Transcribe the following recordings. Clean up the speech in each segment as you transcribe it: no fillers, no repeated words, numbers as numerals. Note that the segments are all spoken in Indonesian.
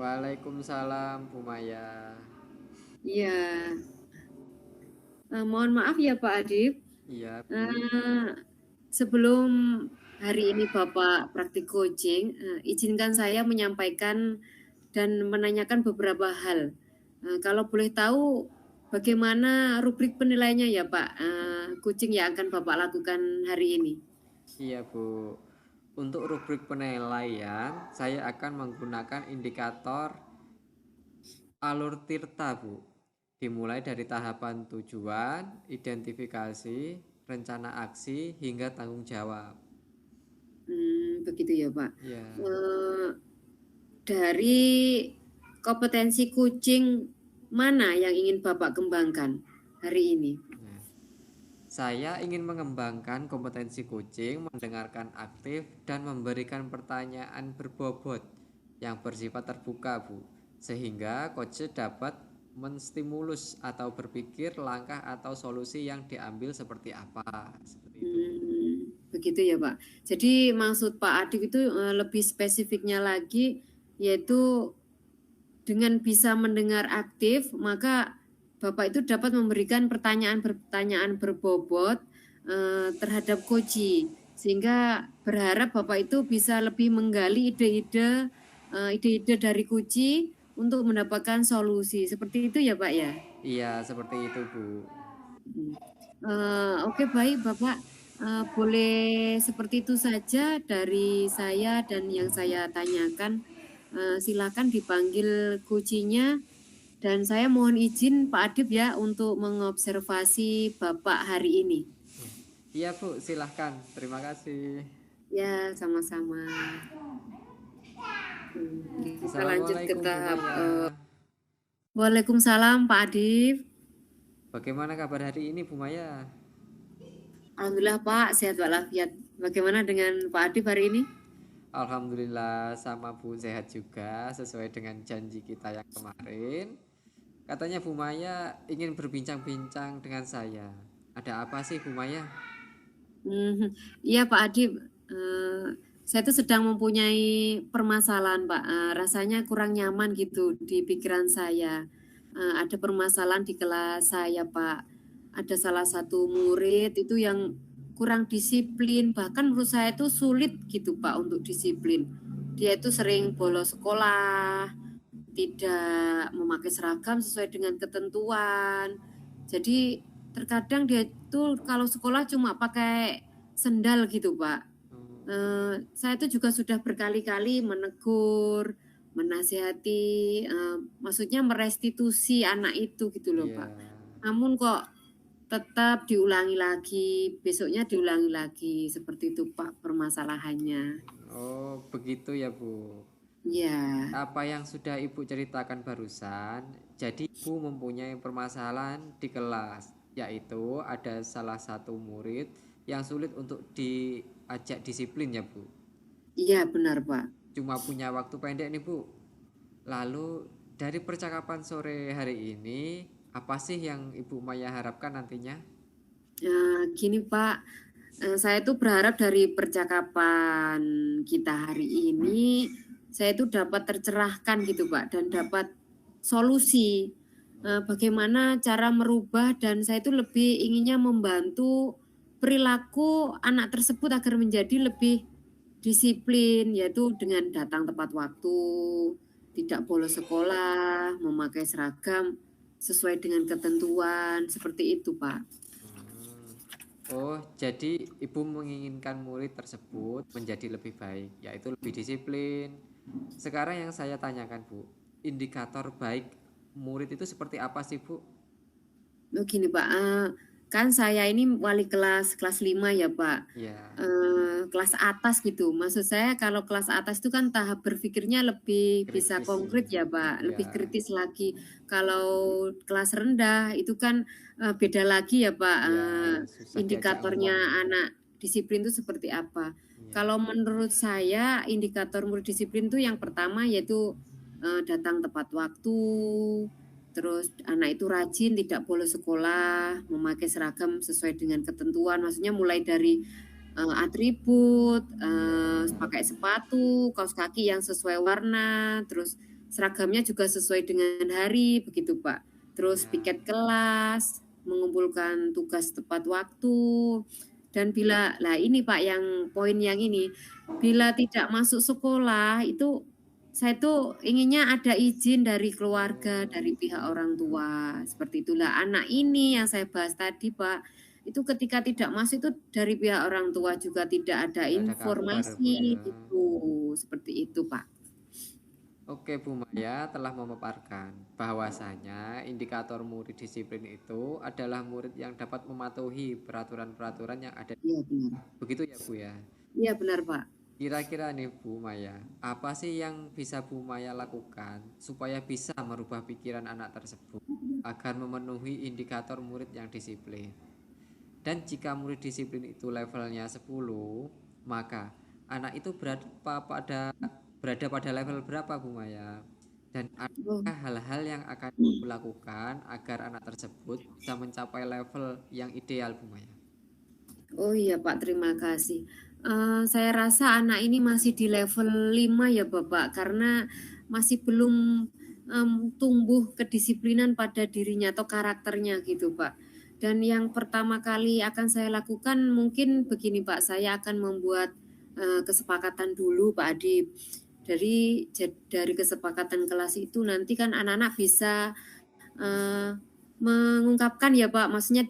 Waalaikumsalam Bu Maya. Iya, mohon maaf ya Pak Adib. Iya Bu. Eh, Sebelum hari ini Bapak praktik coaching, izinkan saya menyampaikan dan menanyakan beberapa hal. Kalau boleh tahu, bagaimana rubrik penilaiannya ya Pak, coaching yang akan Bapak lakukan hari ini? Iya Bu. Untuk rubrik penilaian, saya akan menggunakan indikator alur tirta Bu. Dimulai dari tahapan tujuan, identifikasi, rencana aksi, hingga tanggung jawab. Begitu ya Pak. Ya. Eh, dari kompetensi coaching mana yang ingin Bapak kembangkan hari ini? Nah, saya ingin mengembangkan kompetensi coaching, mendengarkan aktif, dan memberikan pertanyaan berbobot yang bersifat terbuka, Bu. Sehingga coach dapat menstimulus atau berpikir langkah atau solusi yang diambil seperti apa. Seperti itu, Bu. Begitu ya Pak. Jadi maksud Pak Adib itu lebih spesifiknya lagi, yaitu dengan bisa mendengar aktif, maka Bapak itu dapat memberikan pertanyaan-pertanyaan berbobot terhadap coaching, sehingga berharap Bapak itu bisa lebih menggali ide-ide dari coaching untuk mendapatkan solusi. Seperti itu ya Pak ya? Iya, seperti itu, Bu. Oke baik Bapak, boleh seperti itu saja dari saya dan yang saya tanyakan. Silakan dipanggil kucinya dan saya mohon izin Pak Adib ya untuk mengobservasi Bapak hari ini. Iya, Bu, silahkan. Terima kasih. Ya, sama-sama. Kita lanjut ke Assalamualaikum, Bu tahap Maya. Waalaikumsalam Pak Adib. Bagaimana kabar hari ini, Bu Maya? Alhamdulillah Pak, sehat walafiat. Bagaimana dengan Pak Adib hari ini? Alhamdulillah sama Bu sehat juga sesuai dengan janji kita yang kemarin. Katanya Bu Maya ingin berbincang-bincang dengan saya. Ada apa sih Bu Maya? Iya Pak Adib, saya tuh sedang mempunyai permasalahan Pak. Rasanya kurang nyaman gitu di pikiran saya. Ada permasalahan di kelas saya Pak. Ada salah satu murid itu yang kurang disiplin, bahkan menurut saya itu sulit gitu Pak untuk disiplin. Dia itu sering bolos sekolah, tidak memakai seragam sesuai dengan ketentuan. Jadi terkadang dia itu kalau sekolah cuma pakai sendal gitu Pak. Saya itu juga sudah berkali-kali menegur, menasihati, maksudnya merestitusi anak itu gitu loh Iya. Pak. Namun kok tetap diulangi lagi, besoknya diulangi lagi, seperti itu Pak permasalahannya. Oh, begitu ya Bu. Ya. Apa yang sudah Ibu ceritakan barusan, jadi Ibu mempunyai permasalahan di kelas, yaitu ada salah satu murid yang sulit untuk diajak disiplin ya Bu. Iya benar Pak. Cuma punya waktu pendek nih Bu. Lalu dari percakapan sore hari ini, apa sih yang Ibu Maya harapkan nantinya? Gini Pak, saya tuh berharap dari percakapan kita hari ini, saya itu dapat tercerahkan gitu Pak, dan dapat solusi. Bagaimana cara merubah dan saya itu lebih inginnya membantu perilaku anak tersebut agar menjadi lebih disiplin, yaitu dengan datang tepat waktu, tidak bolos sekolah, memakai seragam sesuai dengan ketentuan, seperti itu Pak. Oh, jadi Ibu menginginkan murid tersebut menjadi lebih baik, yaitu lebih disiplin. Sekarang yang saya tanyakan Bu, indikator baik murid itu seperti apa sih Bu? Gini Pak, kan saya ini wali kelas 5 ya Pak, Ya, kelas atas gitu. Maksud saya kalau kelas atas itu kan tahap berpikirnya lebih bisa kritis ya. konkret ya Pak, Ya, lebih kritis lagi. Kalau kelas rendah itu kan, beda lagi ya Pak, ya, susah diajak indikatornya ngomong. anak disiplin itu seperti apa. Ya, Kalau menurut saya indikator murid disiplin itu yang pertama yaitu, datang tepat waktu, terus anak itu rajin, tidak bolos sekolah, memakai seragam sesuai dengan ketentuan. Maksudnya mulai dari atribut, ya, pakai sepatu, kaos kaki yang sesuai warna, terus Seragamnya juga sesuai dengan hari, begitu Pak. Terus Ya, piket kelas, mengumpulkan tugas tepat waktu, dan lah ini Pak yang poin yang ini, bila tidak masuk sekolah itu saya tuh inginnya ada izin dari keluarga, dari pihak orang tua, seperti itulah. Anak ini yang saya bahas tadi, Pak, itu ketika tidak masuk itu dari pihak orang tua juga tidak ada nggak ada kabar Bu informasi ya. gitu, seperti itu, Pak. Oke, Bu Maya telah memaparkan bahwasanya indikator murid disiplin itu adalah murid yang dapat mematuhi peraturan-peraturan yang ada. Iya benar. Begitu ya, Bu ya. Iya benar, Pak. Kira-kira nih Bu Maya, apa sih yang bisa Bu Maya lakukan supaya bisa merubah pikiran anak tersebut agar memenuhi indikator murid yang disiplin? Dan jika murid disiplin itu levelnya 10, maka anak itu berada pada level berapa Bu Maya? Dan Oh, adakah hal-hal yang akan dilakukan agar anak tersebut bisa mencapai level yang ideal Bu Maya? oh iya Pak, terima kasih. Saya rasa anak ini masih di level 5 ya Bapak, karena masih belum tumbuh kedisiplinan pada dirinya atau karakternya gitu Pak. Dan yang pertama kali akan saya lakukan mungkin begini Pak, saya akan membuat kesepakatan dulu Pak Adib. Dari kesepakatan kelas itu nanti kan anak-anak bisa Eee, mengungkapkan ya, Pak, maksudnya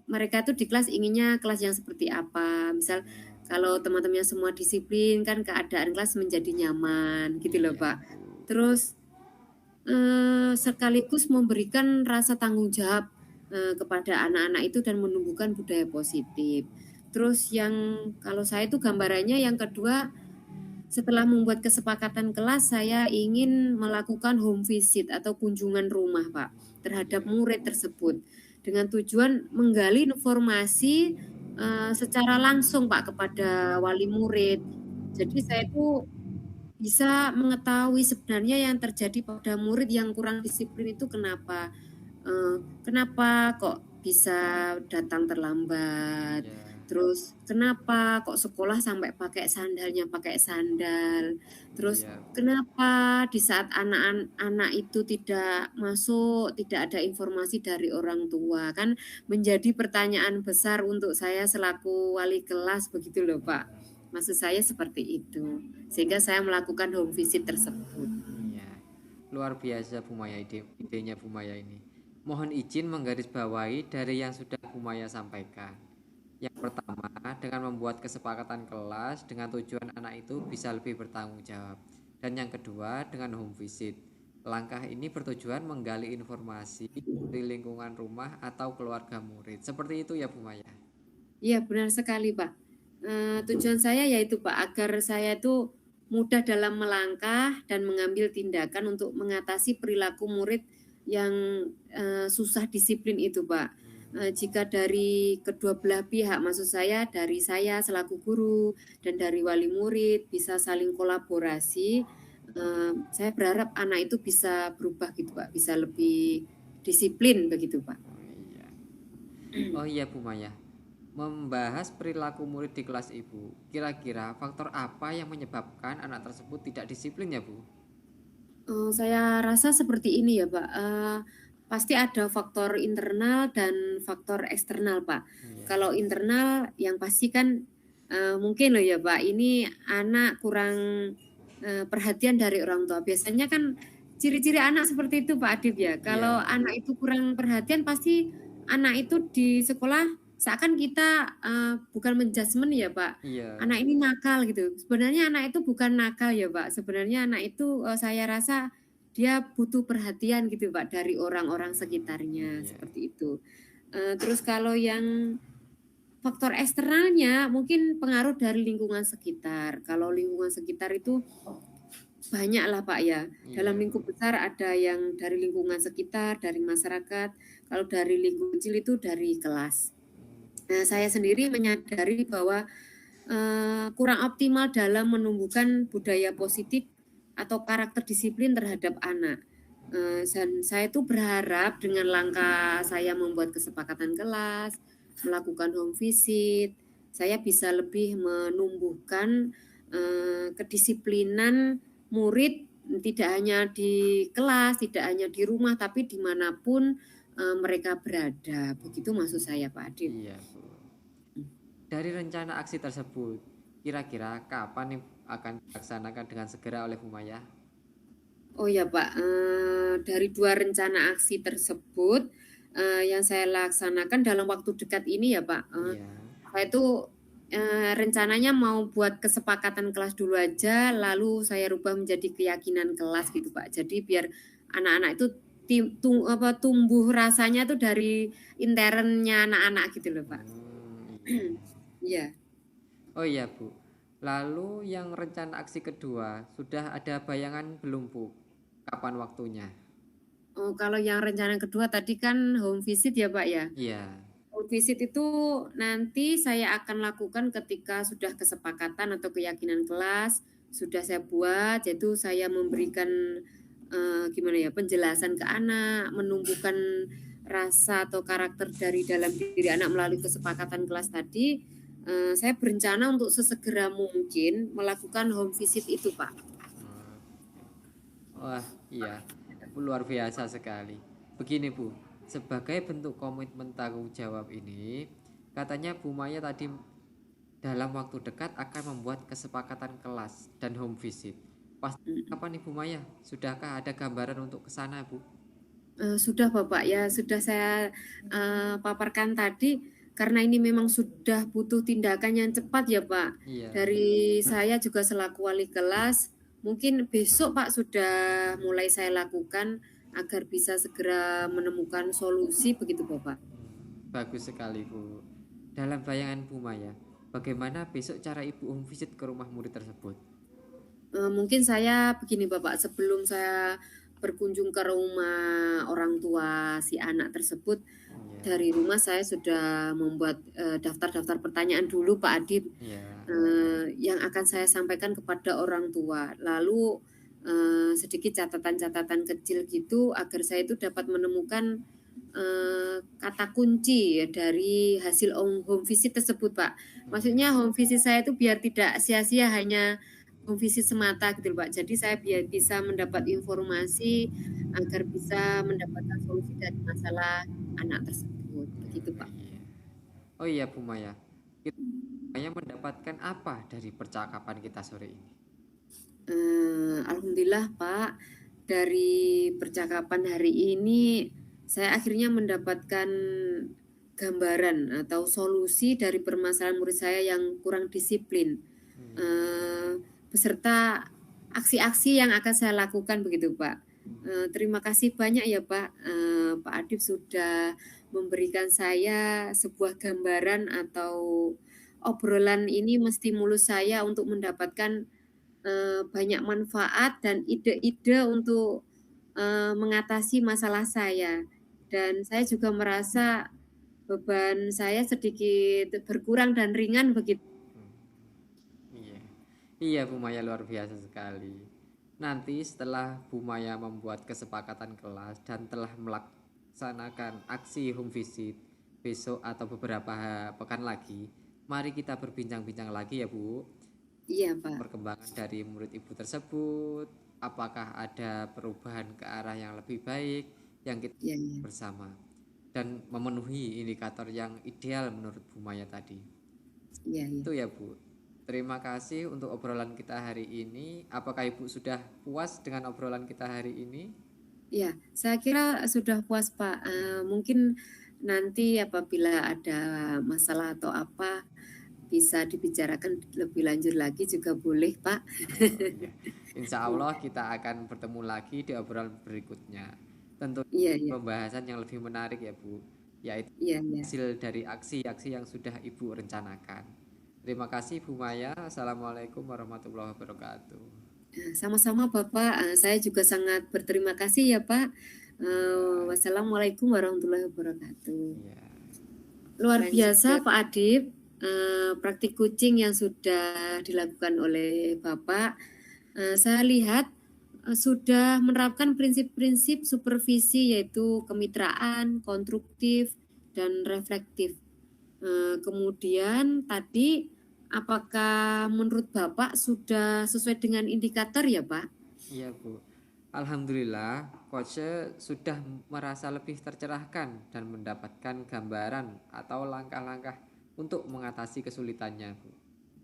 mereka tuh di kelas inginnya kelas yang seperti apa. Misal kalau teman-temannya semua disiplin kan keadaan kelas menjadi nyaman gitu loh, Iya Pak. Bu. Terus, sekaligus memberikan rasa tanggung jawab, kepada anak-anak itu dan menumbuhkan budaya positif. Terus yang kalau saya itu gambarannya yang kedua setelah membuat kesepakatan kelas, saya ingin melakukan home visit atau kunjungan rumah, Pak, terhadap Iya. murid tersebut dengan tujuan menggali informasi secara langsung, Pak, kepada wali murid. Jadi saya itu bisa mengetahui sebenarnya yang terjadi pada murid yang kurang disiplin itu kenapa. Kenapa kok bisa datang terlambat? Iya. Terus kenapa kok sekolah sampai pakai sandal? Terus Iya Bu. kenapa di saat anak-anak itu tidak masuk, tidak ada informasi dari orang tua? Kan menjadi pertanyaan besar untuk saya selaku wali kelas begitu loh, Pak. Maksud saya seperti itu. Sehingga saya melakukan home visit tersebut. Iya, luar biasa Bu Maya idenya Bu Maya ini. Mohon izin menggarisbawahi dari yang sudah Bu Maya sampaikan. Yang pertama, dengan membuat kesepakatan kelas dengan tujuan anak itu bisa lebih bertanggung jawab. Dan yang kedua, dengan home visit. Langkah ini bertujuan menggali informasi dari lingkungan rumah atau keluarga murid. Seperti itu ya Bu Maya. Iya, benar sekali, Pak. Tujuan saya yaitu, Pak, agar saya itu mudah dalam melangkah dan mengambil tindakan untuk mengatasi perilaku murid yang susah disiplin itu, Pak. Jika dari kedua belah pihak, maksud saya dari saya selaku guru dan dari wali murid bisa saling kolaborasi, saya berharap anak itu bisa berubah gitu, Pak, bisa lebih disiplin begitu, Pak. Oh iya. Oh iya Bu Maya. Membahas perilaku murid di kelas Ibu. Kira-kira faktor apa yang menyebabkan anak tersebut tidak disiplin ya Bu? Saya rasa seperti ini ya, Pak, pasti ada faktor internal dan faktor eksternal, Pak. Iya. Kalau internal yang pasti kan, mungkin loh ya, Pak, ini anak kurang, perhatian dari orang tua. Biasanya kan ciri-ciri anak seperti itu, Pak Adib ya. Kalau Iya. anak itu kurang perhatian pasti anak itu di sekolah seakan kita, bukan menjudgement ya, Pak, Iya. anak ini nakal gitu. Sebenarnya anak itu bukan nakal ya, Pak. Sebenarnya anak itu, saya rasa dia butuh perhatian gitu, Pak, dari orang-orang sekitarnya, Iya. seperti itu. Terus kalau yang faktor eksternalnya mungkin pengaruh dari lingkungan sekitar. Kalau lingkungan sekitar itu banyaklah, Pak, ya. Dalam Iya Bu. lingkup besar ada yang dari lingkungan sekitar, dari masyarakat. Kalau dari lingkup kecil itu dari kelas. Nah, saya sendiri menyadari bahwa kurang optimal dalam menumbuhkan budaya positif atau karakter disiplin terhadap anak. Dan saya itu berharap dengan langkah saya membuat kesepakatan kelas, melakukan home visit, saya bisa lebih menumbuhkan kedisiplinan murid tidak hanya di kelas, tidak hanya di rumah, tapi dimanapun mereka berada. Begitu maksud saya, Pak Adip. Iya, Bu. Dari rencana aksi tersebut, kira-kira kapan nih akan dilaksanakan dengan segera oleh Bu Maya? Oh ya Pak, dari 2 rencana aksi tersebut, yang saya laksanakan dalam waktu dekat ini ya Pak, Iya. saya itu rencananya mau buat kesepakatan kelas dulu aja, lalu saya rubah menjadi keyakinan kelas gitu Pak. Jadi biar anak-anak itu tumbuh rasanya tuh dari internnya anak-anak gitu loh Pak. Iya. Iya. Oh iya, Bu. Lalu yang rencana aksi kedua, sudah ada bayangan belum, Bu? Kapan waktunya? Oh, kalau yang rencana kedua tadi kan home visit ya Pak ya? Iya. Home visit itu nanti saya akan lakukan ketika sudah kesepakatan atau keyakinan kelas sudah saya buat, yaitu saya memberikan gimana ya, penjelasan ke anak, menumbuhkan rasa atau karakter dari dalam diri anak melalui kesepakatan kelas tadi. Saya berencana untuk sesegera mungkin melakukan home visit itu, Pak. Wah, iya. Luar biasa sekali. Begini, Bu. Sebagai bentuk komitmen tanggung jawab ini, katanya Bu Maya tadi dalam waktu dekat akan membuat kesepakatan kelas dan home visit. Pas kapan nih Bu Maya? Sudahkah ada gambaran untuk ke sana, Bu? Sudah Bapak, ya sudah saya paparkan tadi, karena ini memang sudah butuh tindakan yang cepat ya Pak. Iya. Dari saya juga selaku wali kelas, mungkin besok Pak sudah mulai saya lakukan agar bisa segera menemukan solusi begitu Bapak. Bagus sekali, Bu. Dalam bayangan Bu Maya, bagaimana besok cara Ibu home visit ke rumah murid tersebut? Mungkin saya begini Bapak, sebelum saya berkunjung ke rumah orang tua si anak tersebut, Iya. dari rumah saya sudah membuat daftar-daftar pertanyaan dulu Pak Adip, Iya. yang akan saya sampaikan kepada orang tua. Lalu sedikit catatan-catatan kecil gitu agar saya itu dapat menemukan kata kunci ya dari hasil home visit tersebut Pak. Maksudnya home visit saya itu biar tidak sia-sia hanya home visit semata gitu Pak. Jadi saya biar bisa mendapat informasi agar bisa mendapatkan solusi dari masalah anak tersebut. Begitu Pak. Iya. Oh iya, Bu Maya. Kita Maya mendapatkan apa dari percakapan kita sore ini? Alhamdulillah Pak, dari percakapan hari ini saya akhirnya mendapatkan gambaran atau solusi dari permasalahan murid saya yang kurang disiplin, beserta aksi-aksi yang akan saya lakukan begitu Pak. Terima kasih banyak ya Pak, Pak Adip sudah memberikan saya sebuah gambaran atau obrolan ini menstimulus saya untuk mendapatkan banyak manfaat dan ide-ide untuk mengatasi masalah saya. Dan saya juga merasa beban saya sedikit berkurang dan ringan begitu. Iya. Iya, Bu Maya luar biasa sekali. Nanti setelah Bu Maya membuat kesepakatan kelas dan telah melaksanakan aksi home visit besok atau beberapa pekan lagi, mari kita berbincang-bincang lagi ya, Bu. Iya, Pak. Perkembangan dari murid Ibu tersebut, apakah ada perubahan ke arah yang lebih baik yang kita Iya, iya. bersama dan memenuhi indikator yang ideal menurut Bu Maya tadi. Iya, iya. Itu ya, Bu. Terima kasih untuk obrolan kita hari ini. Apakah Ibu sudah puas dengan obrolan kita hari ini? Iya, saya kira sudah puas, Pak. Mungkin nanti apabila ada masalah atau apa bisa dibicarakan lebih lanjut lagi juga boleh, Pak. Ya. Insya Allah kita akan bertemu lagi di obrolan berikutnya. Tentu Iya, iya. pembahasan yang lebih menarik ya, Bu, yaitu Iya, iya. hasil dari aksi-aksi yang sudah Ibu rencanakan. Terima kasih Bu Maya. Assalamualaikum warahmatullahi wabarakatuh. Sama-sama Bapak, saya juga sangat berterima kasih ya Pak. Wassalamualaikum warahmatullahi wabarakatuh. Ya. Luar biasa Pak Adip, praktik kucing yang sudah dilakukan oleh Bapak. Saya lihat sudah menerapkan prinsip-prinsip supervisi yaitu kemitraan, konstruktif, dan reflektif. Kemudian tadi apakah menurut Bapak sudah sesuai dengan indikator ya Pak? Iya, Bu. Alhamdulillah, coach sudah merasa lebih tercerahkan dan mendapatkan gambaran atau langkah-langkah untuk mengatasi kesulitannya, Bu.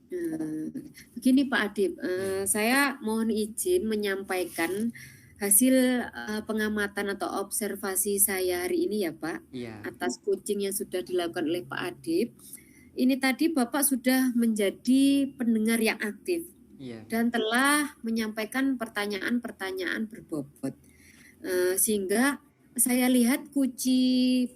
Eee, Begini Pak Adip, Ya, saya mohon izin menyampaikan hasil, pengamatan atau observasi saya hari ini ya Pak, iya, atas kucing yang sudah dilakukan oleh Pak Adip. Ini tadi Bapak sudah menjadi pendengar yang aktif iya, Bu. dan telah menyampaikan pertanyaan-pertanyaan berbobot. Sehingga saya lihat kunci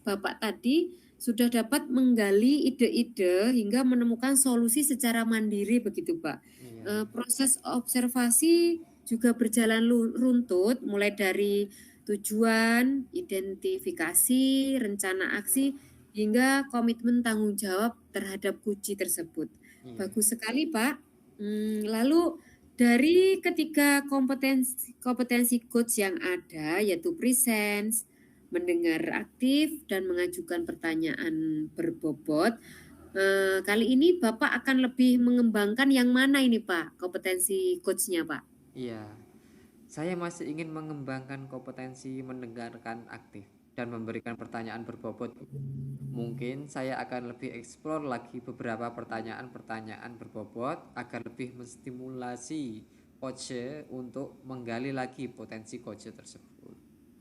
Bapak tadi sudah dapat menggali ide-ide hingga menemukan solusi secara mandiri begitu, Pak. Iya, Proses observasi juga berjalan runtut mulai dari tujuan, identifikasi, rencana aksi, hingga komitmen tanggung jawab terhadap kunci tersebut. iya, Bagus sekali, Pak. Lalu dari ketiga kompetensi kompetensi coach yang ada, yaitu presence, mendengar aktif, dan mengajukan pertanyaan berbobot, kali ini Bapak akan lebih mengembangkan yang mana ini Pak, kompetensi coach-nya Pak? iya. Saya masih ingin mengembangkan kompetensi mendengarkan aktif dan memberikan pertanyaan berbobot. Mungkin saya akan lebih eksplor lagi beberapa pertanyaan-pertanyaan berbobot agar lebih menstimulasi coach untuk menggali lagi potensi coach tersebut.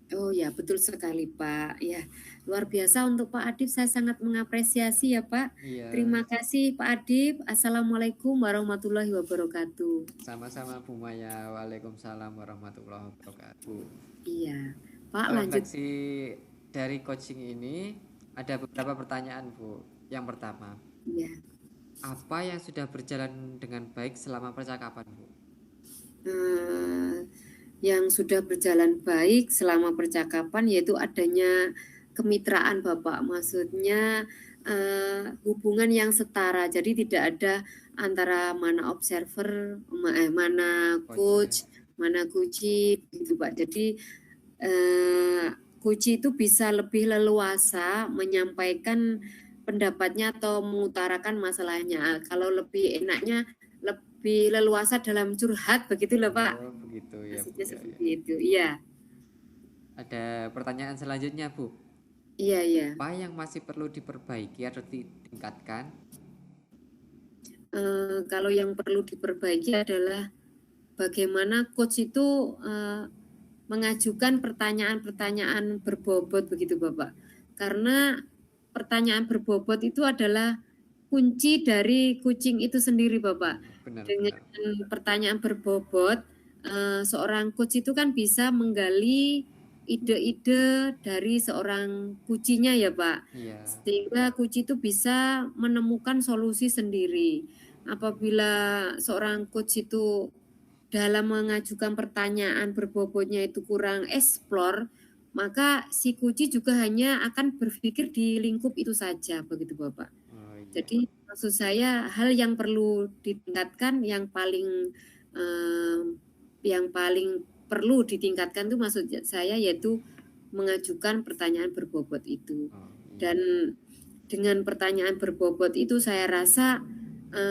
Oh ya, betul sekali Pak. Ya, luar biasa untuk Pak Adib, saya sangat mengapresiasi ya Pak. Iya, Terima kasih Pak Adib. Assalamualaikum warahmatullahi wabarakatuh. sama-sama Bu Maya. Waalaikumsalam warahmatullahi wabarakatuh. Iya, Pak lanjut. Refleksi dari coaching ini ada beberapa pertanyaan, Bu. Yang pertama, Iya. apa yang sudah berjalan dengan baik selama percakapan, Bu? eh, yang sudah berjalan baik selama percakapan yaitu adanya kemitraan Bapak. Maksudnya hubungan yang setara. Jadi tidak ada antara mana observer, mana Coach ya. coach, mana kuci gitu Pak. Jadi kuci itu bisa lebih leluasa menyampaikan pendapatnya atau mengutarakan masalahnya. Kalau lebih enaknya lebih leluasa dalam curhat begitu loh Pak. Oh, begitu ya, Bu. Maksudnya Ya, ya. seperti itu. Iya. Ada pertanyaan selanjutnya, Bu. Iya, iya. Apa yang masih perlu diperbaiki atau ditingkatkan? Kalau yang perlu diperbaiki adalah bagaimana coach itu mengajukan pertanyaan-pertanyaan berbobot begitu Bapak. Karena pertanyaan berbobot itu adalah kunci dari kucing itu sendiri Bapak. Dengan Benar-benar. pertanyaan berbobot, seorang coach itu kan bisa menggali ide-ide dari seorang kucinya ya Pak. Iya. Sehingga kuci itu bisa menemukan solusi sendiri. Apabila seorang coach itu dalam mengajukan pertanyaan berbobotnya itu kurang eksplor, maka si kuci juga hanya akan berpikir di lingkup itu saja, begitu Bapak. Oh, iya. Jadi maksud saya hal yang perlu ditingkatkan eh, yang paling perlu ditingkatkan itu maksud saya yaitu mengajukan pertanyaan berbobot itu. Oh, iya. Dan dengan pertanyaan berbobot itu saya rasa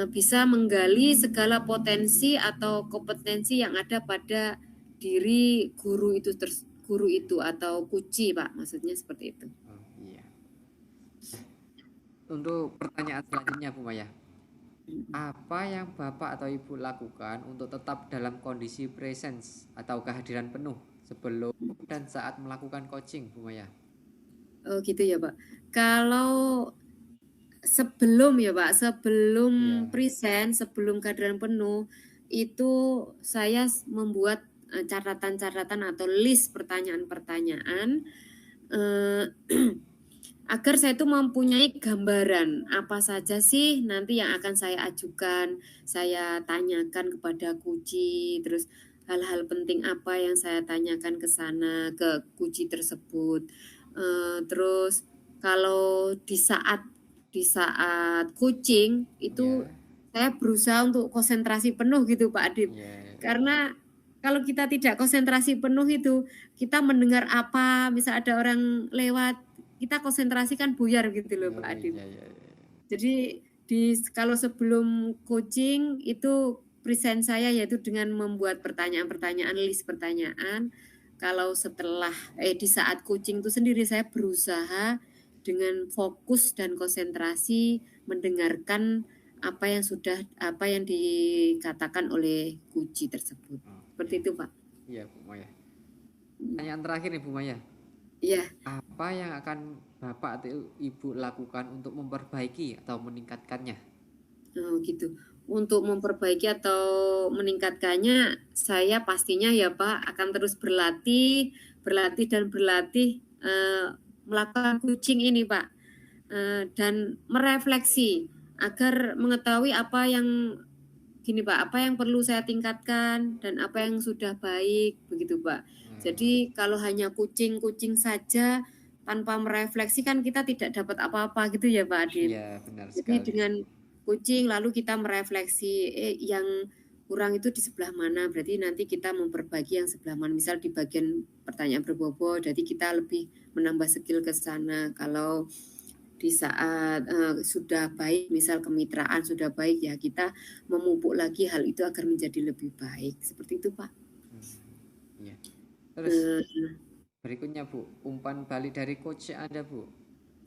bisa menggali segala potensi atau kompetensi yang ada pada diri guru itu atau kuci Pak, maksudnya seperti itu. Oh, iya. Untuk pertanyaan selanjutnya, Bu Maya. Apa yang Bapak atau Ibu lakukan untuk tetap dalam kondisi presence atau kehadiran penuh sebelum dan saat melakukan coaching, Bu Maya? Oh gitu ya Pak. Kalau sebelum ya Pak, sebelum Iya, present, sebelum kehadiran penuh, itu saya membuat catatan-catatan atau list pertanyaan-pertanyaan eh, agar saya itu mempunyai gambaran apa saja sih nanti yang akan saya ajukan, saya tanyakan kepada kuci, terus hal-hal penting apa yang saya tanyakan ke sana ke kuci tersebut. Terus kalau di saat coaching itu iya, saya berusaha untuk konsentrasi penuh gitu Pak Adip. iya. Karena kalau kita tidak konsentrasi penuh itu kita mendengar apa, misal ada orang lewat kita konsentrasi kan buyar gitu loh Pak Oh, Adip. iya, iya, iya. Jadi kalau sebelum coaching itu present saya yaitu dengan membuat pertanyaan-pertanyaan, list pertanyaan. Kalau setelah di saat coaching itu sendiri saya berusaha dengan fokus dan konsentrasi mendengarkan apa yang dikatakan oleh coach tersebut. Seperti itu, Pak. Iya, Bu Maya. Pertanyaan terakhir nih Bu Maya. Iya. Apa yang akan Bapak atau Ibu lakukan untuk memperbaiki atau meningkatkannya? Oh, gitu. Untuk memperbaiki atau meningkatkannya, saya pastinya ya Pak akan terus berlatih melakukan coaching ini Pak, dan merefleksi agar mengetahui apa yang perlu saya tingkatkan dan apa yang sudah baik begitu Pak. Jadi kalau hanya coaching saja tanpa merefleksi kan kita tidak dapat apa-apa gitu ya Pak Adib. Iya, benar Jadi sekali. dengan coaching lalu kita merefleksi yang kurang itu di sebelah mana, berarti nanti kita memperbaiki yang sebelah mana. Misal di bagian pertanyaan berbobot, jadi kita lebih menambah skill ke sana. Kalau di saat sudah baik, misal kemitraan sudah baik, ya kita memupuk lagi hal itu agar menjadi lebih baik. Seperti itu Pak. Iya. Terus berikutnya Bu, umpan balik dari coach ada Bu?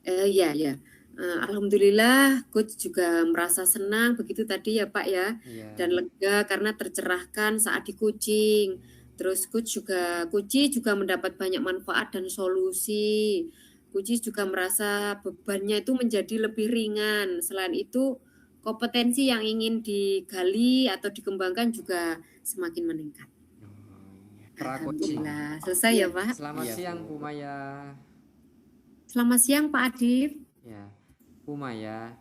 Iya. Alhamdulillah coach juga merasa senang begitu tadi ya Pak ya. Iya. Dan lega karena tercerahkan saat di coaching. Terus coach juga mendapat banyak manfaat dan solusi. Coach juga merasa bebannya itu menjadi lebih ringan. Selain itu kompetensi yang ingin digali atau dikembangkan juga semakin meningkat. Alhamdulillah. Selesai ya Pak. Selamat siang Bu Maya. Selamat siang Pak Adib. Ya, Bu Maya,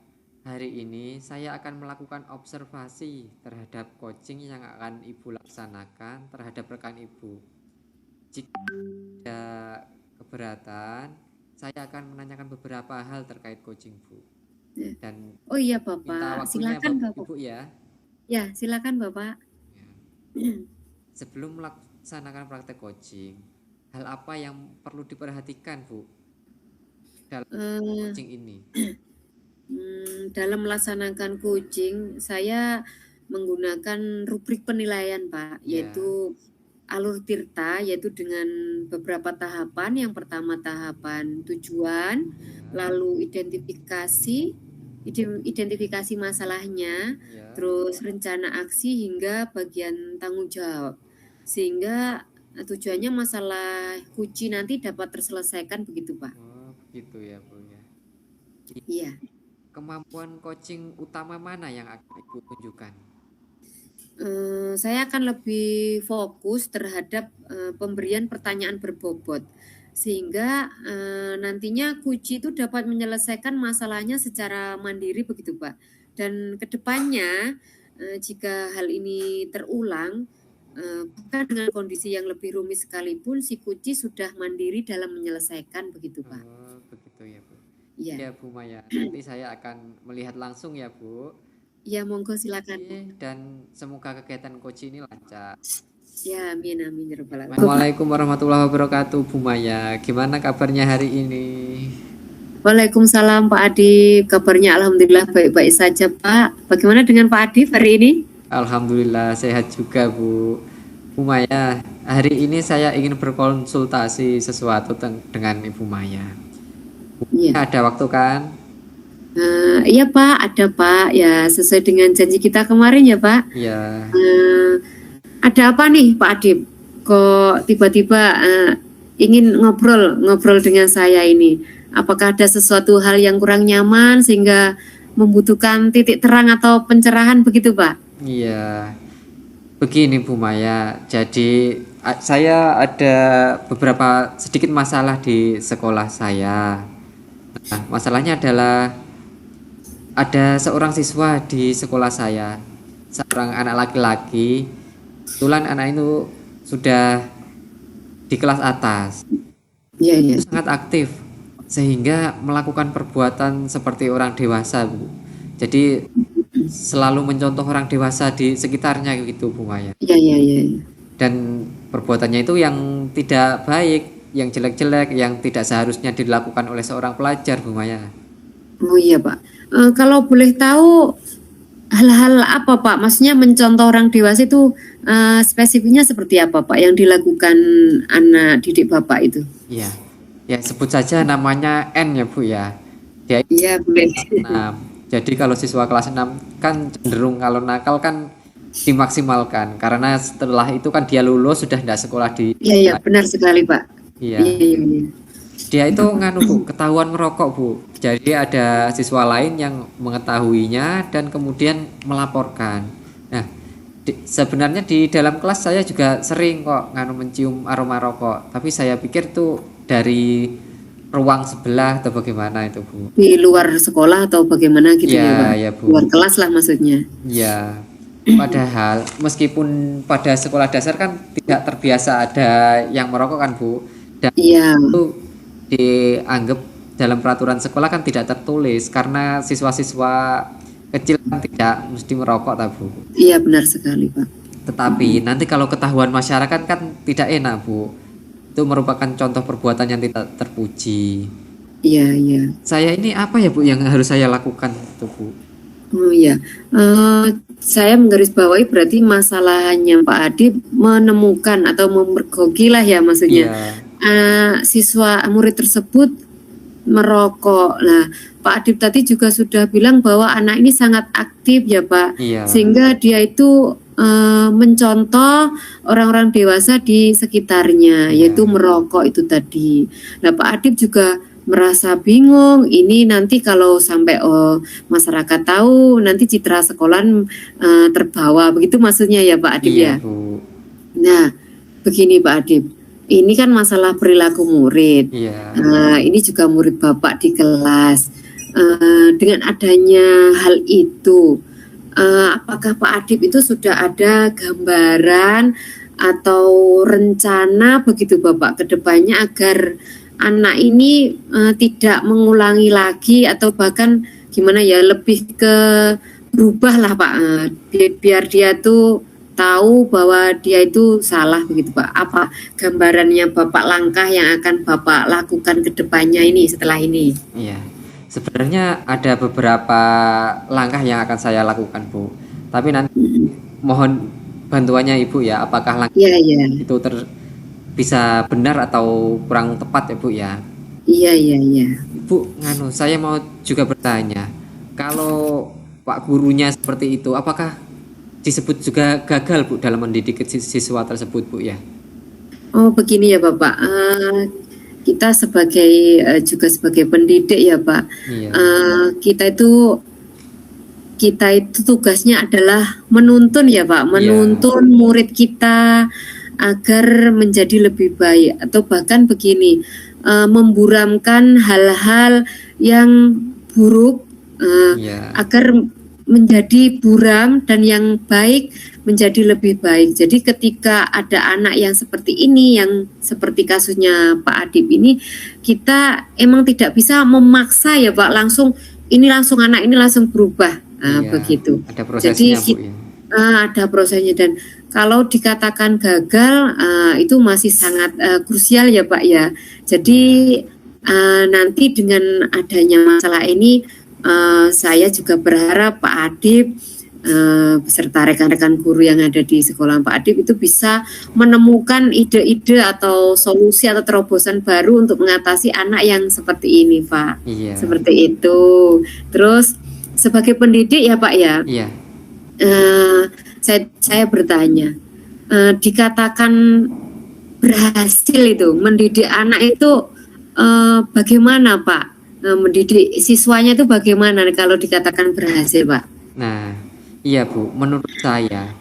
hari ini saya akan melakukan observasi terhadap coaching yang akan Ibu laksanakan terhadap rekan Ibu. Jika ada keberatan, saya akan menanyakan beberapa hal terkait coaching Bu. Dan oh iya Bapak, silakan Bapak. Ibu ya. Ya, silakan Bapak. Ya. Sebelum melaksanakan praktek coaching, hal apa yang perlu diperhatikan Bu dalam coaching ini? Dalam melaksanakan coaching, saya menggunakan rubrik penilaian Pak, yaitu alur tirta, yaitu dengan beberapa tahapan. Yang pertama tahapan tujuan, lalu identifikasi masalahnya, terus rencana aksi hingga bagian tanggung jawab. Sehingga tujuannya masalah coaching nanti dapat terselesaikan begitu Pak. Oh, begitu ya Bu ya. Iya. Kemampuan coaching utama mana yang akan Ibu tunjukkan? Saya akan lebih fokus terhadap pemberian pertanyaan berbobot, sehingga nantinya coach itu dapat menyelesaikan masalahnya secara mandiri begitu Pak. Dan kedepannya jika hal ini terulang, bahkan dengan kondisi yang lebih rumit sekalipun, si coach sudah mandiri dalam menyelesaikan begitu Pak. Oh, begitu ya Bu. Iya. Ya Bu Maya, nanti saya akan melihat langsung ya Bu. Ya monggo silakan. Dan semoga kegiatan coach ini lancar. Ya amin amin ya rabbal alamin. Assalamualaikum warahmatullahi wabarakatuh Bu Maya. Gimana kabarnya hari ini? Waalaikumsalam Pak Adib. Kabarnya alhamdulillah baik-baik saja Pak. Bagaimana dengan Pak Adib hari ini? Alhamdulillah sehat juga Bu. Bu Maya, hari ini saya ingin berkonsultasi sesuatu dengan Ibu Maya. Ya. Ada waktu kan? Iya Pak, ada Pak. Ya sesuai dengan janji kita kemarin ya Pak. Iya. Ada apa nih Pak Adib? Kok tiba-tiba ingin ngobrol dengan saya ini? Apakah ada sesuatu hal yang kurang nyaman sehingga membutuhkan titik terang atau pencerahan begitu Pak? Iya. Begini Bu Maya, jadi saya ada beberapa sedikit masalah di sekolah saya. Nah, masalahnya adalah ada seorang siswa di sekolah saya, seorang anak laki-laki. Kebetulan anak itu sudah di kelas atas. Iya. Sangat aktif sehingga melakukan perbuatan seperti orang dewasa, Bu. Jadi selalu mencontoh orang dewasa di sekitarnya gitu Bu Maya. Iya. Dan perbuatannya itu yang tidak baik, yang jelek-jelek, yang tidak seharusnya dilakukan oleh seorang pelajar Bu Maya. Oh iya Pak. Kalau boleh tahu hal-hal apa Pak? Maksudnya mencontoh orang dewasa itu spesifiknya seperti apa Pak yang dilakukan anak didik Bapak itu? Iya. Ya sebut saja namanya N ya Bu ya. Dia Iya boleh. 6. Jadi kalau siswa kelas 6 kan cenderung kalau nakal kan dimaksimalkan karena setelah itu kan dia lulus sudah tidak sekolah di. Iya iya benar sekali Pak. Iya Iya. iya iya. Dia itu nganu Bu, ketahuan merokok Bu. Jadi ada siswa lain yang mengetahuinya dan kemudian melaporkan. Nah, sebenarnya di dalam kelas saya juga sering kok nganu mencium aroma rokok, tapi saya pikir tuh dari ruang sebelah atau bagaimana itu Bu. Di luar sekolah atau bagaimana gitu ya Pak? Ya, ya Luar Bu. kelas lah maksudnya. Ya, padahal meskipun pada sekolah dasar kan tidak terbiasa ada yang merokok kan Bu. Dan Iya itu dianggap dalam peraturan sekolah kan tidak tertulis karena siswa-siswa kecil kan tidak mesti merokok tak Bu. iya benar sekali Pak. Tetapi nanti kalau ketahuan masyarakat kan tidak enak Bu. Itu merupakan contoh perbuatan yang tidak terpuji. Iya iya. Saya ini apa ya Bu yang harus saya lakukan itu Bu? Oh iya, saya menggarisbawahi berarti masalahnya Pak Adi menemukan atau memergoki lah ya maksudnya, Iya, siswa murid tersebut merokok. Nah, Pak Adip tadi juga sudah bilang bahwa anak ini sangat aktif ya Pak, iya, sehingga dia itu mencontoh orang-orang dewasa di sekitarnya, yaitu iya, merokok itu tadi. Nah, Pak Adip juga merasa bingung, ini nanti kalau sampai masyarakat tahu, nanti citra sekolah terbawa, begitu maksudnya ya Pak Adip iya ya. Bu. Nah, begini Pak Adip, ini kan masalah perilaku murid. Iya, Ini juga murid Bapak di kelas. Dengan adanya hal itu, apakah Pak Adip itu sudah ada gambaran atau rencana begitu Bapak ke depannya agar anak ini tidak mengulangi lagi atau bahkan gimana ya lebih ke berubah lah Pak, biar dia tuh tahu bahwa dia itu salah begitu Pak. Apa gambarannya Bapak langkah yang akan Bapak lakukan ke depannya ini setelah ini? iya. Sebenarnya ada beberapa langkah yang akan saya lakukan Bu. Tapi nanti mohon bantuannya Ibu ya. Apakah langkah Iya iya itu bisa benar atau kurang tepat ya Bu ya? iya iya iya. Bu, nganu, saya mau juga bertanya, kalau Pak gurunya seperti itu, apakah disebut juga gagal Bu dalam mendidik siswa tersebut Bu ya? Oh begini ya Bapak, kita sebagai juga sebagai pendidik ya Pak, Iya, kita itu tugasnya adalah menuntun ya Pak, iya, menuntun murid kita agar menjadi lebih baik atau bahkan begini, memburamkan hal-hal yang buruk iya, agar menjadi buram dan yang baik menjadi lebih baik. Jadi ketika ada anak yang seperti ini, yang seperti kasusnya Pak Adip ini, kita emang tidak bisa memaksa ya Pak, langsung ini langsung anak ini langsung berubah. iya. Begitu. Ada Jadi prosesnya Bu ya. ada prosesnya dan kalau dikatakan gagal itu masih sangat krusial ya Pak ya. Jadi Iya, nanti dengan adanya masalah ini saya juga berharap Pak Adip beserta rekan-rekan guru yang ada di sekolah Pak Adip itu bisa menemukan ide-ide atau solusi atau terobosan baru untuk mengatasi anak yang seperti ini Pak. iya, Seperti itu. Terus sebagai pendidik ya Pak ya, iya, saya bertanya, dikatakan berhasil itu mendidik anak itu bagaimana Pak? Mendidik siswanya itu bagaimana kalau dikatakan berhasil Pak? Nah, iya Bu, menurut saya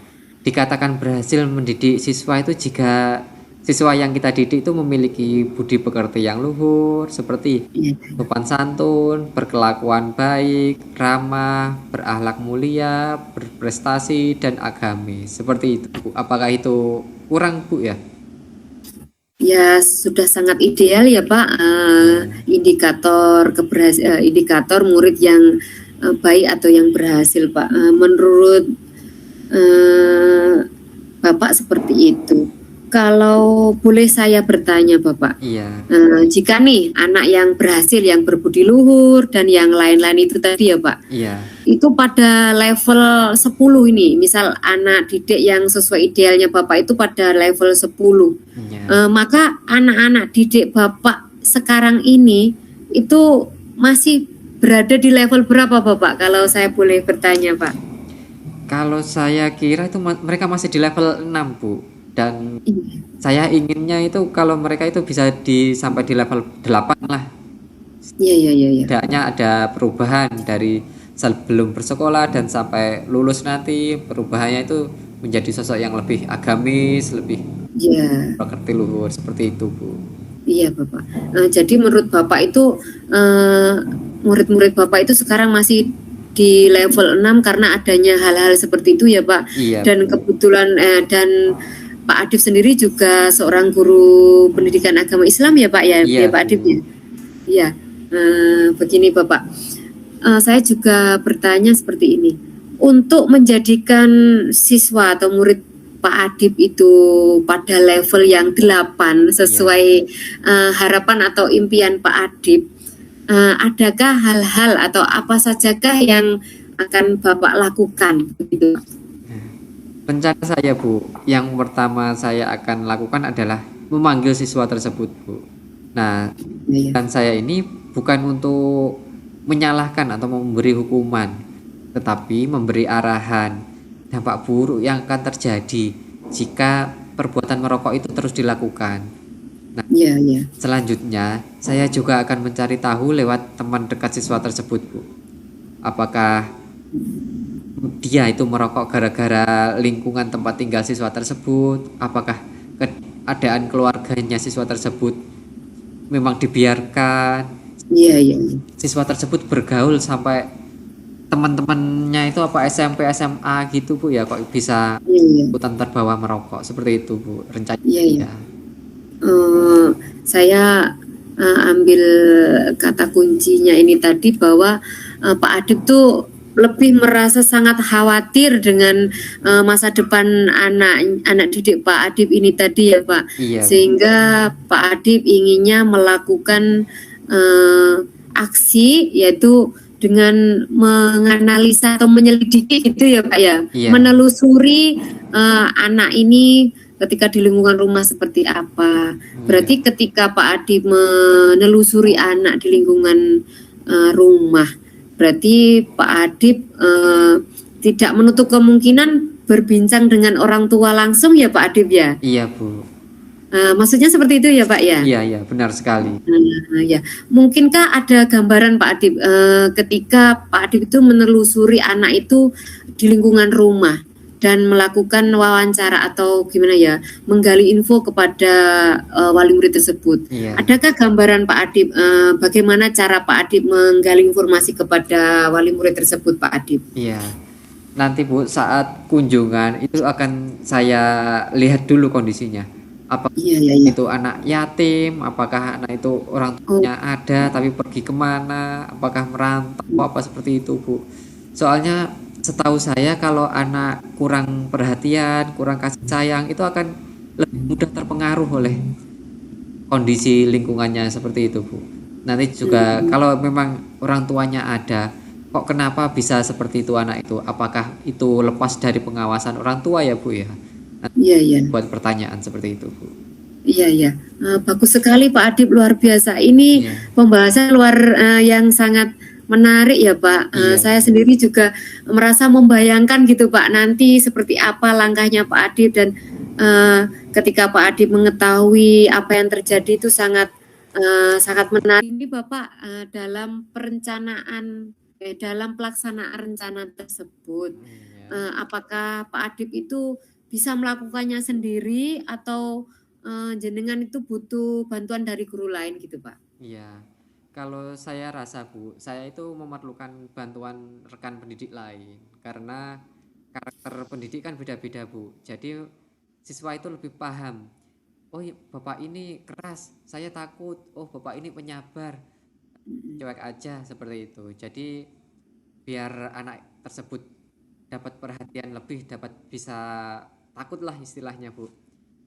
dikatakan berhasil mendidik siswa itu jika siswa yang kita didik itu memiliki budi pekerti yang luhur, seperti Iya. sopan santun, berkelakuan baik, ramah, berakhlak mulia, berprestasi, dan agamis. Seperti itu, Bu. Apakah itu kurang, Bu ya? Ya sudah sangat ideal ya Pak, Iya, indikator murid yang baik atau yang berhasil Pak. Menurut Bapak seperti itu. Kalau boleh saya bertanya Bapak, Iya, jika nih anak yang berhasil, yang berbudi luhur dan yang lain-lain itu tadi ya Pak, iya, itu pada level 10 ini, misal anak didik yang sesuai idealnya Bapak itu pada level 10. iya. Maka anak-anak didik Bapak sekarang ini itu masih berada di level berapa Bapak? Kalau saya boleh bertanya Pak. Kalau saya kira itu mereka masih di level 6 Bu. Dan Iya, saya inginnya itu kalau mereka itu bisa sampai di level 8 lah. iya, iya, iya. Iya. Setidaknya ada perubahan dari sebelum bersekolah dan sampai lulus nanti, perubahannya itu menjadi sosok yang lebih agamis, lebih Iya. berkerti luhur seperti itu Bu. Iya Bapak. Jadi menurut Bapak itu eh, murid-murid Bapak itu sekarang masih di level 6 karena adanya hal-hal seperti itu ya Pak. Iya Dan Bu. kebetulan dan Pak Adib sendiri juga seorang guru pendidikan agama Islam ya Pak ya, ya Iya Pak Adib ya. Bu. Iya. Begini Bapak. Saya juga bertanya seperti ini. Untuk menjadikan siswa atau murid Pak Adib itu pada level yang 8 Iya. sesuai harapan atau impian Pak Adib, adakah hal-hal atau apa sajakah yang akan Bapak lakukan begitu? Rencana saya Bu, yang pertama saya akan lakukan adalah memanggil siswa tersebut Bu. Nah, Ya, dan saya ini bukan untuk menyalahkan atau memberi hukuman, tetapi memberi arahan dampak buruk yang akan terjadi jika perbuatan merokok itu terus dilakukan. Nah, ya, ya, selanjutnya saya juga akan mencari tahu lewat teman dekat siswa tersebut Bu. Apakah dia itu merokok gara-gara lingkungan tempat tinggal siswa tersebut? Apakah keadaan keluarganya siswa tersebut memang dibiarkan ya, ya, siswa tersebut bergaul sampai teman-temannya itu apa SMP SMA gitu Bu ya, kok bisa ya, ya, ikutan terbawa merokok seperti itu Bu rencana ya, ya. ya. Eh, saya ambil kata kuncinya ini tadi bahwa Pak Adib tuh lebih merasa sangat khawatir dengan masa depan anak didik Pak Adib ini tadi ya Pak, Iya Bu. sehingga Pak Adib inginnya melakukan eh, aksi yaitu dengan menganalisa atau menyelidiki gitu ya Pak ya, Iya. menelusuri anak ini ketika di lingkungan rumah seperti apa. Iya. Berarti ketika Pak Adi menelusuri anak di lingkungan rumah, berarti Pak Adi tidak menutup kemungkinan berbincang dengan orang tua langsung ya Pak Adib ya. Iya Bu. Maksudnya seperti itu ya Pak ya. Iya, iya, benar sekali. Ya, mungkinkah ada gambaran Pak Adib ketika Pak Adib itu menelusuri anak itu di lingkungan rumah dan melakukan wawancara atau gimana ya, menggali info kepada wali murid tersebut. Iya. Adakah gambaran Pak Adib bagaimana cara Pak Adib menggali informasi kepada wali murid tersebut Pak Adib? Iya. Nanti Bu saat kunjungan itu akan saya lihat dulu kondisinya. Apa Iya, iya, iya. itu anak yatim, apakah anak itu orang Oh, tuanya ada tapi pergi kemana, apakah merantau, apa seperti itu Bu. Soalnya setahu saya kalau anak kurang perhatian, kurang kasih sayang itu akan lebih mudah terpengaruh oleh kondisi lingkungannya seperti itu Bu. Nanti juga mm, kalau memang orang tuanya ada, kok kenapa bisa seperti itu anak itu? Apakah itu lepas dari pengawasan orang tua ya Bu ya? Nanti iya, iya. buat pertanyaan seperti itu Bu. Iya, iya. Bagus sekali Pak Adib, luar biasa. Ini Iya, pembahasan yang sangat menarik ya Pak. iya Saya Bu. sendiri juga merasa membayangkan gitu Pak, nanti seperti apa langkahnya Pak Adib dan ketika Pak Adib mengetahui apa yang terjadi itu sangat menarik. Ini Bapak dalam perencanaan, dalam pelaksanaan rencana tersebut, Iya. apakah Pak Adib itu bisa melakukannya sendiri atau jenengan itu butuh bantuan dari guru lain gitu, Pak? Iya. Kalau saya rasa Bu, saya itu memerlukan bantuan rekan pendidik lain karena karakter pendidik kan beda-beda Bu. Jadi siswa itu lebih paham. Oh iya, bapak ini keras, saya takut. Oh bapak ini penyabar, Mhm. cuek aja seperti itu. Jadi biar anak tersebut dapat perhatian lebih, dapat bisa takutlah istilahnya Bu.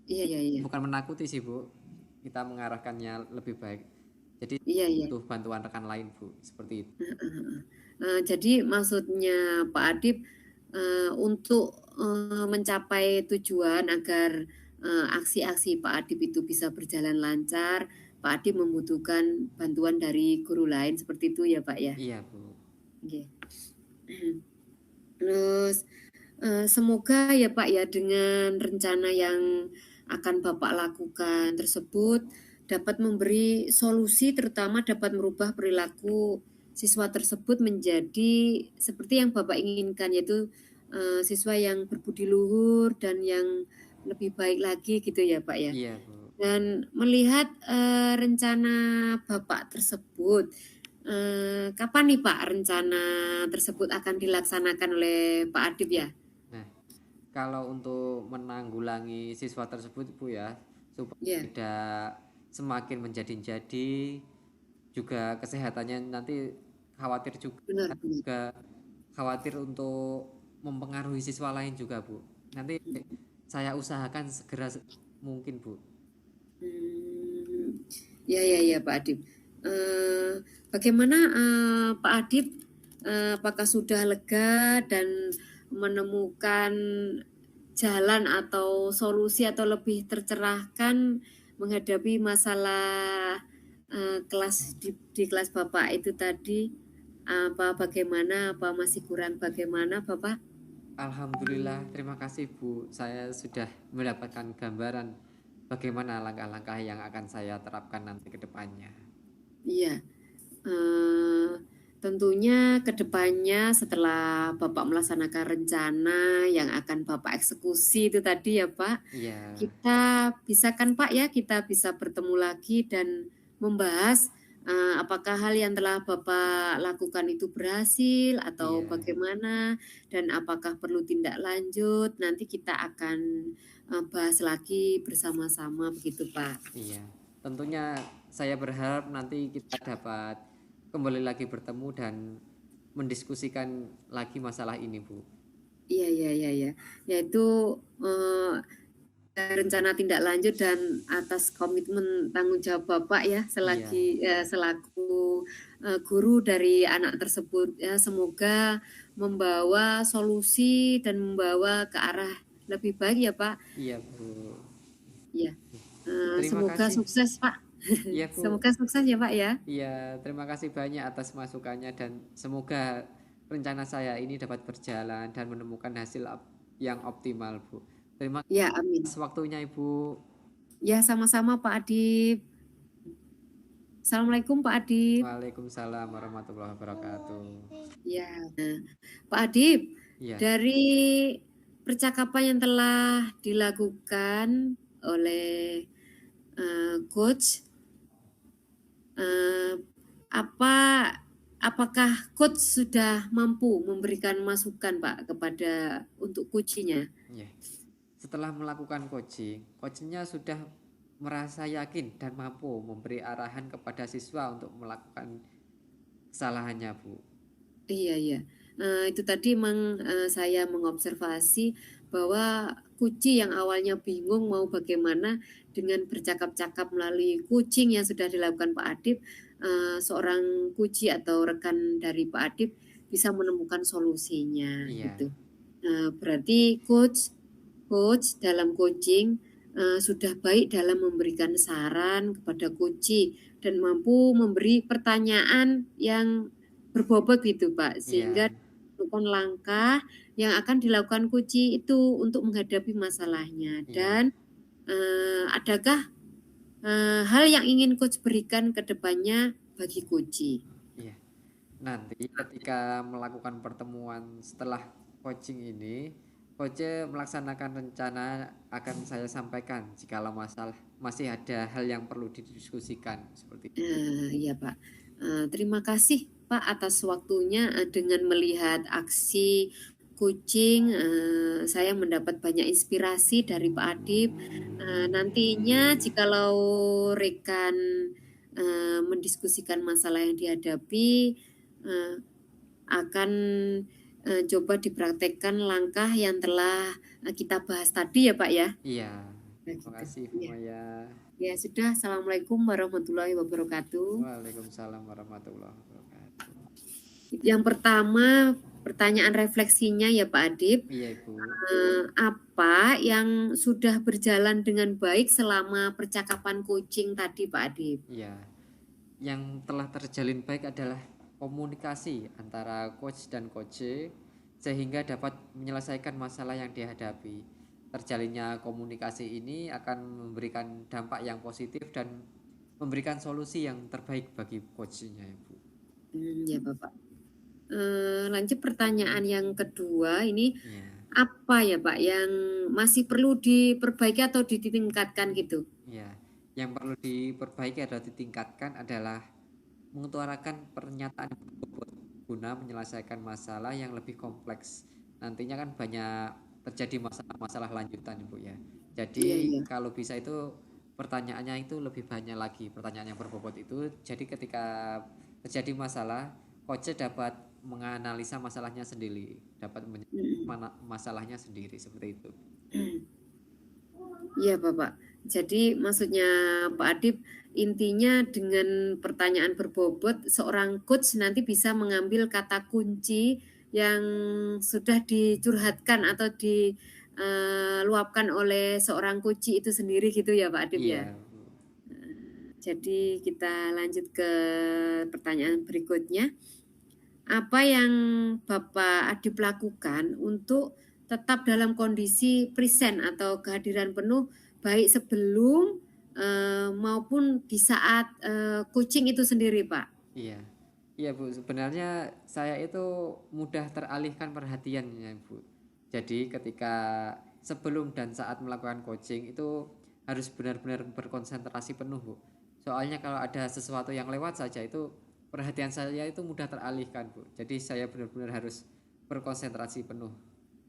Iya, iya, iya. Bukan menakuti sih Bu, kita mengarahkannya lebih baik. Jadi Iya, iya. butuh bantuan rekan lain Bu, seperti itu. Jadi maksudnya Pak Adip, untuk, mencapai tujuan agar, aksi-aksi Pak Adip itu bisa berjalan lancar, Pak Adip membutuhkan bantuan dari guru lain seperti itu ya, Pak, ya? Iya Bu. Nggih. Terus, semoga ya, Pak, ya dengan rencana yang akan Bapak lakukan tersebut dapat memberi solusi terutama dapat merubah perilaku siswa tersebut menjadi seperti yang Bapak inginkan yaitu, siswa yang berbudi luhur dan yang lebih baik lagi gitu ya, Pak, ya? Iya Bu. Dan melihat, rencana Bapak tersebut, kapan nih Pak rencana tersebut akan dilaksanakan oleh Pak Adip ya? Nah, kalau untuk menanggulangi siswa tersebut Bu ya, supaya Iya, tidak semakin menjadi-jadi, juga kesehatannya nanti khawatir benar, benar. juga khawatir untuk mempengaruhi siswa lain juga Bu. Nanti saya usahakan segera mungkin Bu. Ya, ya, ya Pak Adip. Bagaimana Pak Adip, apakah sudah lega dan menemukan jalan atau solusi atau lebih tercerahkan menghadapi masalah kelas di kelas Bapak itu tadi? Apa bagaimana? Apa masih kurang bagaimana Bapak? Alhamdulillah, terima kasih Bu. Saya sudah mendapatkan gambaran bagaimana langkah-langkah yang akan saya terapkan nanti ke depannya. Iya. Eee, Tentunya ke depannya setelah Bapak melaksanakan rencana yang akan Bapak eksekusi itu tadi ya, Pak, Iya, kita bisa kan, Pak, ya, kita bisa bertemu lagi dan membahas, apakah hal yang telah Bapak lakukan itu berhasil atau iya, bagaimana dan apakah perlu tindak lanjut, nanti kita akan, bahas lagi bersama-sama begitu, Pak. iya. Tentunya saya berharap nanti kita dapat kembali lagi bertemu dan mendiskusikan lagi masalah ini, Bu. Iya, iya, iya, iya. Yaitu, eee rencana tindak lanjut dan atas komitmen tanggung jawab Bapak ya Iya, selaku, guru dari anak tersebut ya, semoga membawa solusi dan membawa ke arah lebih baik ya, Pak. iya, Bu. Iya, Terima semoga kasih. sukses, Pak. Iya, Bu. Semoga sukses ya, Pak, ya. Iya, terima kasih banyak atas masukannya dan semoga rencana saya ini dapat berjalan dan menemukan hasil yang optimal, Bu. Terima Ya, kasih atas amin. waktunya, Ibu. Ya, sama-sama Pak Adip. Assalamualaikum Pak Adip. Waalaikumsalam warahmatullahi wabarakatuh. Ya, Pak Adip, Iya, dari percakapan yang telah dilakukan oleh coach, eh, apa apakah coach sudah mampu memberikan masukan Pak kepada untuk coachnya? iya. Setelah melakukan coaching, coachnya sudah merasa yakin dan mampu memberi arahan kepada siswa untuk melakukan kesalahannya, Bu. Iya, iya. Itu tadi memang, saya mengobservasi bahwa Kuci yang awalnya bingung mau bagaimana dengan bercakap-cakap melalui kucing yang sudah dilakukan Pak Adip, seorang Kuci atau rekan dari Pak Adip bisa menemukan solusinya Iya, gitu. Berarti coach dalam coaching, sudah baik dalam memberikan saran kepada Kuci dan mampu memberi pertanyaan yang berbobot gitu, Pak, iya, sehingga melakukan langkah yang akan dilakukan Kuci itu untuk menghadapi masalahnya iya, dan, adakah, hal yang ingin Coach berikan ke depannya bagi Kuci? iya. Nanti ketika melakukan pertemuan setelah coaching ini, coach melaksanakan rencana akan saya sampaikan jikalau masalah masih ada hal yang perlu didiskusikan seperti itu. Iya, Pak. Terima kasih, Pak, atas waktunya, dengan melihat aksi kucing, saya mendapat banyak inspirasi dari Pak Adip. Nantinya jikalau rekan, mendiskusikan masalah yang dihadapi, eee, akan, coba dipraktekkan langkah yang telah, kita bahas tadi ya, Pak, ya? Iya, Terima gitu. kasih Bu Iya. Maya. Ya sudah, assalamualaikum warahmatullahi wabarakatuh. Waalaikumsalam warahmatullahi wabarakatuh. Yang pertama, pertanyaan refleksinya ya Pak Adib, Iya Ibu. apa yang sudah berjalan dengan baik selama percakapan coaching tadi Pak Adib? Iya. Yang telah terjalin baik adalah komunikasi antara coach dan coach sehingga dapat menyelesaikan masalah yang dihadapi. Terjalinnya komunikasi ini akan memberikan dampak yang positif dan memberikan solusi yang terbaik bagi coachnya Ibu. Ya Bapak. Lanjut pertanyaan yang kedua ini, Iya. apa ya Pak yang masih perlu diperbaiki atau ditingkatkan gitu? Iya. Yang perlu diperbaiki atau ditingkatkan adalah mengutarakan pernyataan berbobot guna menyelesaikan masalah yang lebih kompleks. Nantinya kan banyak terjadi masalah-masalah lanjutan Ibu ya. Iya, Jadi iya. kalau bisa itu pertanyaannya itu lebih banyak lagi, pertanyaan yang berbobot itu. Jadi ketika terjadi masalah, coach dapat menganalisa masalahnya sendiri, dapat masalahnya sendiri seperti itu. Iya Bapak. Jadi maksudnya Pak Adib, intinya dengan pertanyaan berbobot, seorang coach nanti bisa mengambil kata kunci yang sudah dicurhatkan atau diluapkan oleh seorang coach itu sendiri gitu ya Pak Adib ya? Iya, Bu. Jadi kita lanjut ke pertanyaan berikutnya. Apa yang Bapak Adib lakukan untuk tetap dalam kondisi present atau kehadiran penuh baik sebelum maupun di saat coaching itu sendiri, Pak? Iya. Iya, Bu. Sebenarnya saya itu mudah teralihkan perhatiannya, Bu. Jadi ketika sebelum dan saat melakukan coaching itu harus benar-benar berkonsentrasi penuh, Bu. Soalnya kalau ada sesuatu yang lewat saja itu perhatian saya itu mudah teralihkan, Bu. Jadi saya benar-benar harus berkonsentrasi penuh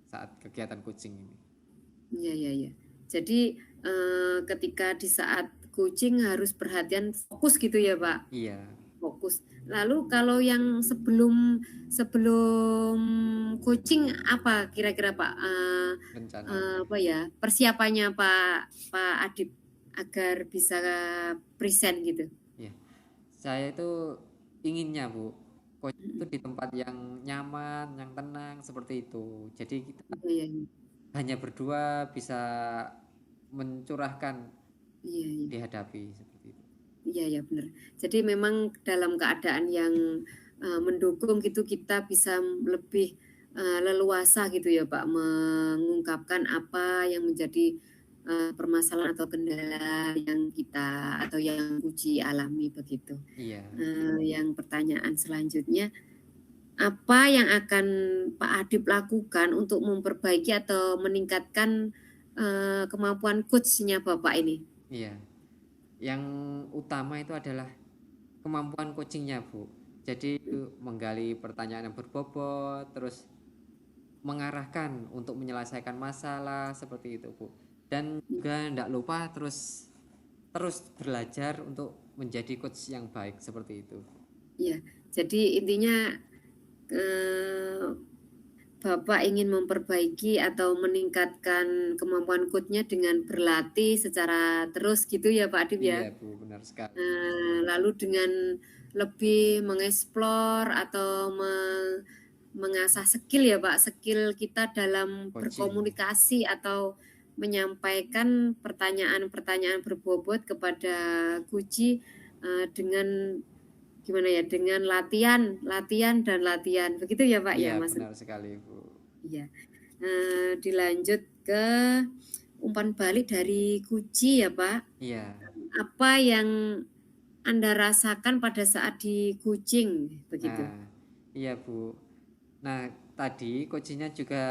saat kegiatan coaching ini. Iya, iya, iya. Jadi ketika di saat coaching harus perhatian fokus gitu ya, Pak? Iya, Fokus. Lalu kalau yang sebelum sebelum coaching apa kira-kira Pak rencananya. apa ya persiapannya Pak Adib agar bisa present gitu? Iya. Saya itu inginnya, Bu, coach itu di tempat yang nyaman, yang tenang seperti itu. Jadi kita Iya, iya, hanya berdua bisa mencurahkan iya, iya, dihadapi seperti itu. iya, iya benar. Jadi memang dalam keadaan yang mendukung gitu kita bisa lebih leluasa gitu ya Pak mengungkapkan apa yang menjadi permasalahan atau kendala yang kita atau yang uji alami begitu. Iya, Yang pertanyaan selanjutnya, apa yang akan Pak Adib lakukan untuk memperbaiki atau meningkatkan kemampuan coach-nya Bapak ini? iya. Yang utama itu adalah kemampuan coachingnya, Bu. Jadi menggali pertanyaan yang berbobot, terus mengarahkan untuk menyelesaikan masalah seperti itu, Bu. Dan juga tidak lupa terus terus belajar untuk menjadi coach yang baik seperti itu. Iya, jadi intinya Bapak ingin memperbaiki atau meningkatkan kemampuan coach-nya dengan berlatih secara terus gitu ya Pak Adib Iya, ya? Bu, benar sekali. Lalu dengan lebih mengeksplor atau mengasah skill ya Pak, skill kita dalam Coaching. berkomunikasi atau menyampaikan pertanyaan-pertanyaan berbobot kepada Guci dengan gimana ya, dengan latihan, latihan dan latihan. Begitu ya Pak Iya, ya maksud? benar sekali, Bu. Iya. Dilanjut ke umpan balik dari Guci ya Pak. Iya. Apa yang Anda rasakan pada saat di Kucing begitu? Nah, iya, Bu. Nah, tadi coachnya juga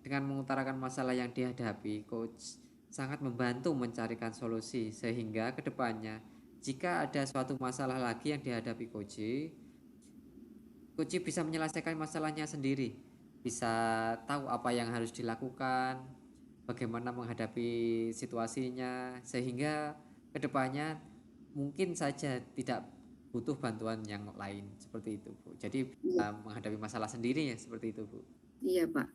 dengan mengutarakan masalah yang dihadapi, coach sangat membantu mencarikan solusi sehingga kedepannya jika ada suatu masalah lagi yang dihadapi coach bisa menyelesaikan masalahnya sendiri, bisa tahu apa yang harus dilakukan, bagaimana menghadapi situasinya, sehingga kedepannya mungkin saja tidak butuh bantuan yang lain seperti itu, Bu. Jadi Iya, menghadapi masalah sendiri ya seperti itu, Bu. iya Pak.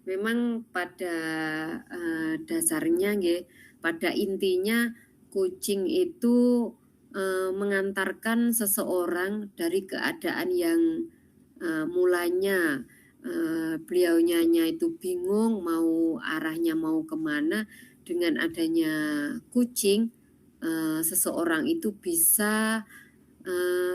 Memang pada dasarnya nggih, pada intinya coaching itu mengantarkan seseorang dari keadaan yang mulanya beliaunya itu bingung mau arahnya mau kemana. Dengan adanya coaching, seseorang itu bisa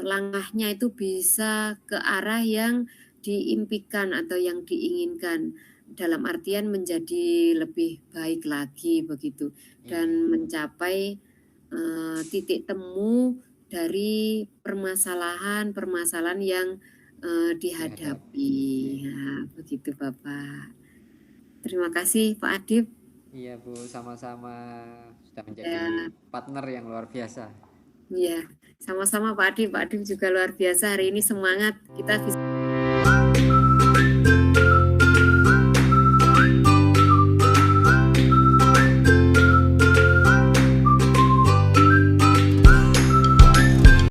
langkahnya itu bisa ke arah yang diimpikan atau yang diinginkan, dalam artian menjadi lebih baik lagi begitu, Iya, dan mencapai titik temu dari permasalahan-permasalahan yang dihadapi. dihadapi. Iya. Nah, begitu Bapak. Terima kasih Pak Adib. Iya Bu, sama-sama sudah menjadi Ya, partner yang luar biasa. ya, sama-sama Pak Adib. Pak Adib juga luar biasa hari ini semangat kita bisa